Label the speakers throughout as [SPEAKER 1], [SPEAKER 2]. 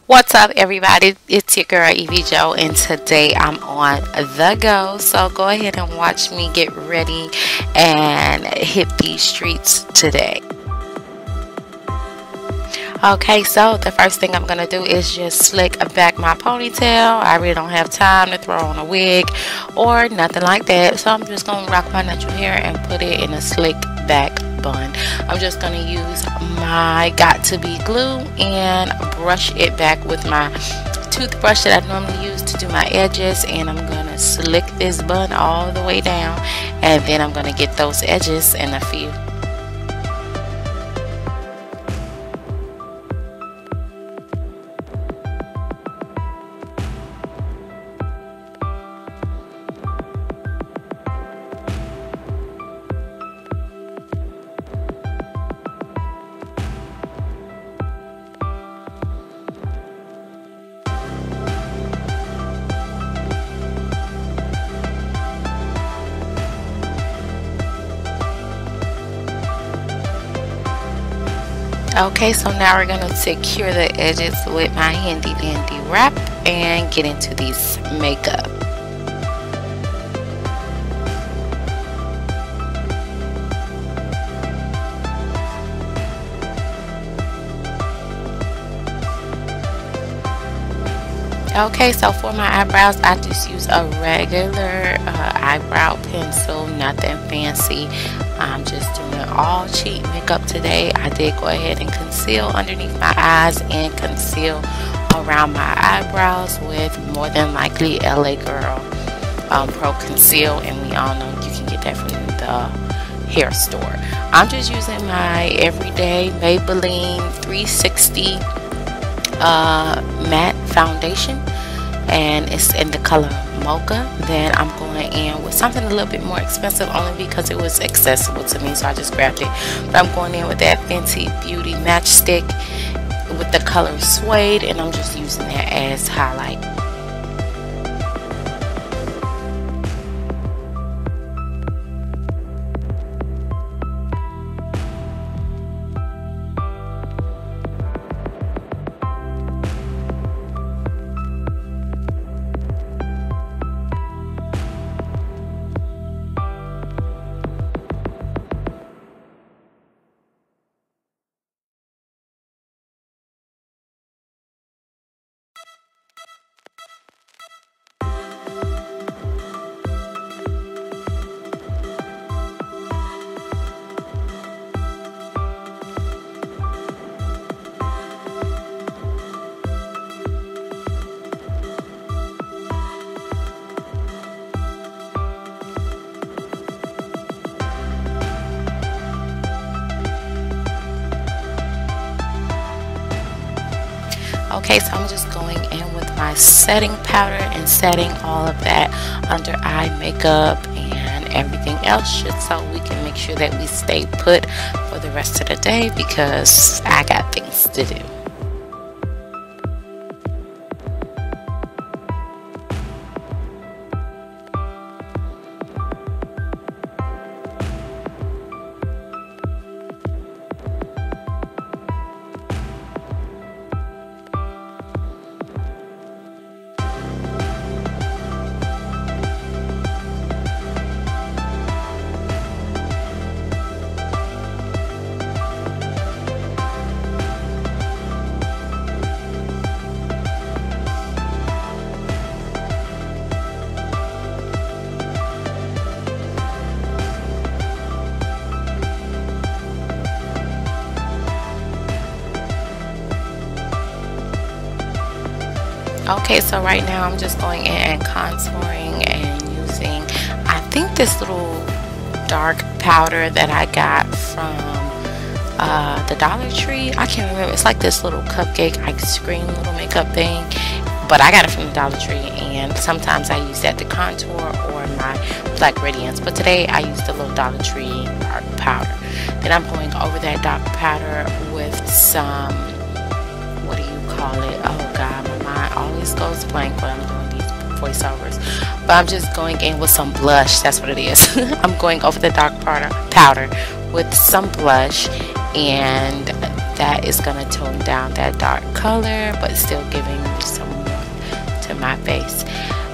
[SPEAKER 1] What's up, everybody? It's your girl Evie Joe, and today I'm on the go. So go ahead and watch me get ready and hit these streets today. Okay, so the first thing I'm gonna do is just slick back my ponytail. I really don't have time to throw on a wig or nothing like that, so I'm just gonna rock my natural hair and put it in a slick back bun. I'm just gonna use my Got To Be glue and brush it back with my toothbrush that I normally use to do my edges, and I'm gonna slick this bun all the way down, and then I'm gonna get those edges in a few. Okay, so now we're going to secure the edges with my handy dandy wrap and get into these makeup. Okay, so for my eyebrows, I just use a regular eyebrow pencil, nothing fancy. I'm just doing all cheap makeup today. I did go ahead and conceal underneath my eyes and conceal around my eyebrows with More Than Likely LA Girl Pro Conceal, and we all know you can get that from the hair store. I'm just using my everyday Maybelline 360 matte foundation, and it's in the color mocha. Then I'm going in with something a little bit more expensive only because it was accessible to me, so I just grabbed it. But I'm going in with that Fenty Beauty matchstick with the color Suede, and I'm just using that as highlight. Okay, so I'm just going in with my setting powder and setting all of that under eye makeup and everything else, just so we can make sure that we stay put for the rest of the day, because I got things to do. Okay, so right now I'm just going in and contouring and using, I think, this little dark powder that I got from the Dollar Tree. I can't remember. It's like this little cupcake ice cream little makeup thing, but I got it from the Dollar Tree, and sometimes I use that to contour or my Black Radiance, but today I used the little Dollar Tree dark powder. Then I'm going over that dark powder with some, what do you call it? Oh God, my mind always goes blank when I'm doing these voiceovers. But I'm just going in with some blush. That's what it is. I'm going over the dark powder with some blush, and that is going to tone down that dark color but still giving me some warmth to my face.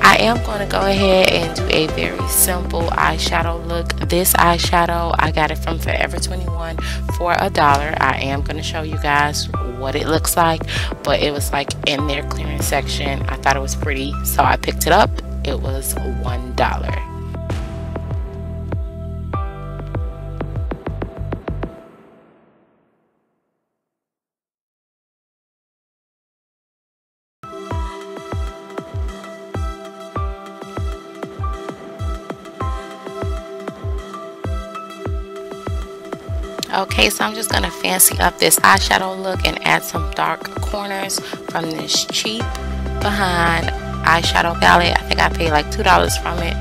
[SPEAKER 1] I am going to go ahead and do a very simple eyeshadow look. This eyeshadow, I got it from Forever 21 for $1. I am going to show you guys what it looks like, but it was like in their clearance section. I thought it was pretty, so I picked it up. It was $1. Okay, so I'm just going to fancy up this eyeshadow look and add some dark corners from this cheap behind eyeshadow palette. I think I paid like $2 from it.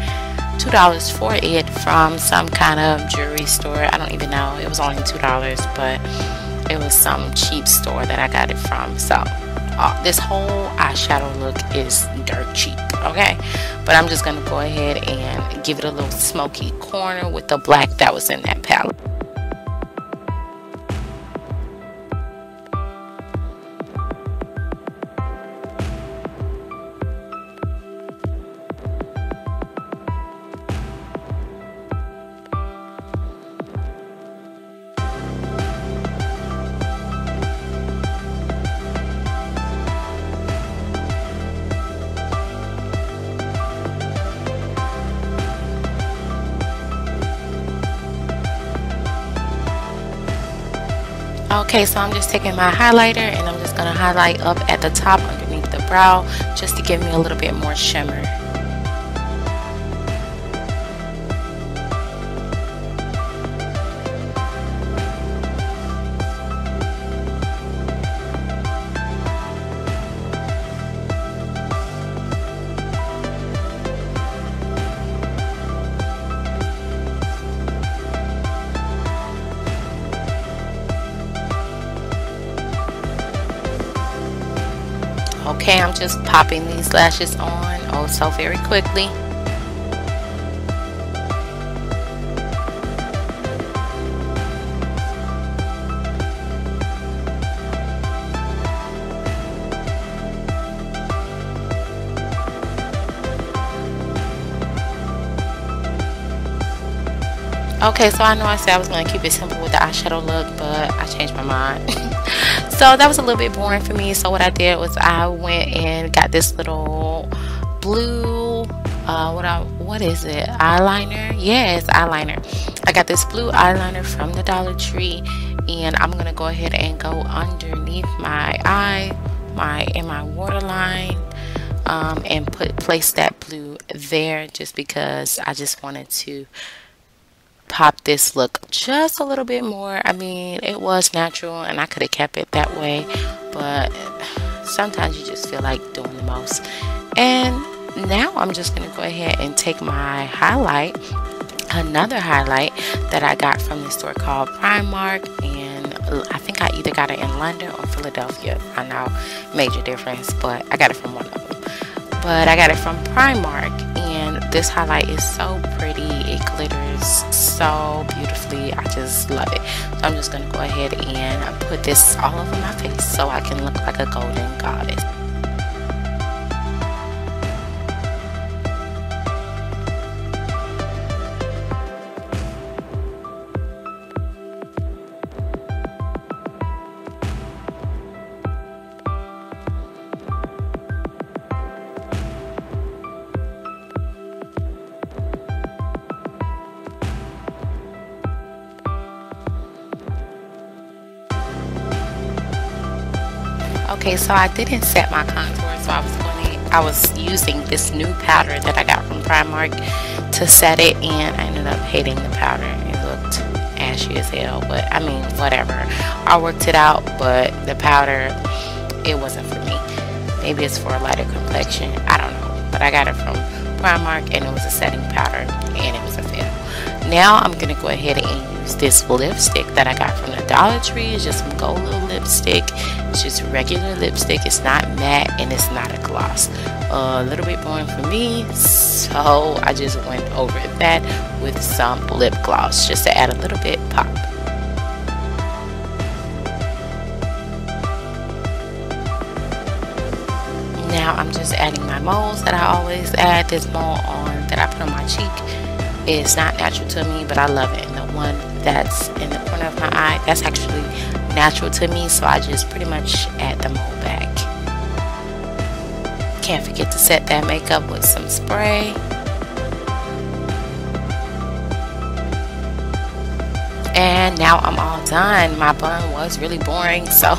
[SPEAKER 1] $2 for it from some kind of jewelry store. I don't even know. It was only $2, but it was some cheap store that I got it from. So this whole eyeshadow look is dirt cheap, okay? But I'm just going to go ahead and give it a little smoky corner with the black that was in that palette. Okay, so I'm just taking my highlighter and I'm just going to highlight up at the top underneath the brow just to give me a little bit more shimmer. Okay, I'm just popping these lashes on oh so very quickly. Okay, so I know I said I was going to keep it simple with the eyeshadow look, but I changed my mind. So that was a little bit boring for me. So what I did was I went and got this little blue, what is it? Eyeliner? Yes, eyeliner. I got this blue eyeliner from the Dollar Tree, and I'm going to go ahead and go underneath my eye, in my waterline, and place that blue there just because I just wanted to pop this look just a little bit more. I mean, it was natural and I could have kept it that way, but sometimes you just feel like doing the most. And now I'm just going to go ahead and take my highlight, another highlight that I got from the store called Primark, and I think I either got it in London or Philadelphia. I know, major difference, but I got it from one of them. But I got it from Primark, and this highlight is so pretty. It glitters so beautifully. I just love it. So I'm just going to go ahead and put this all over my face so I can look like a golden goddess. Okay, so I didn't set my contour, so I was using this new powder that I got from Primark to set it, and I ended up hating the powder. It looked ashy as hell, but I mean, whatever. I worked it out, but the powder, it wasn't for me. Maybe it's for a lighter complexion, I don't know. But I got it from Primark, and it was a setting powder, and it was a fail. Now I'm gonna go ahead and use this lipstick that I got from the Dollar Tree. It's just some gold little lipstick. It's just regular lipstick. It's not matte and it's not a gloss. A little bit boring for me, so I just went over that with some lip gloss just to add a little bit pop. Now I'm just adding my moles that I always add. This mole on that I put on my cheek is not natural to me, but I love it. And the one that's in the corner of my eye, that's actually natural to me, so I just pretty much add the mole back. Can't forget to set that makeup with some spray. And now I'm all done. My bun was really boring, so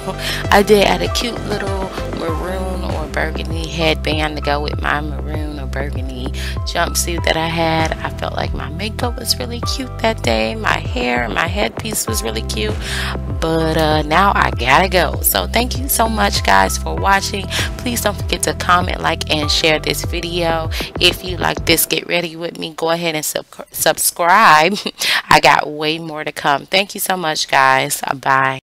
[SPEAKER 1] I did add a cute little maroon or burgundy headband to go with my maroon or burgundy jumpsuit that I had. I felt like my makeup was really cute that day. My hair and my headpiece was really cute. But now I gotta go. So thank you so much, guys, for watching. Please don't forget to comment, like, and share this video. If you like this Get Ready With Me, go ahead and subscribe. I got way more to come. Thank you so much, guys. Bye.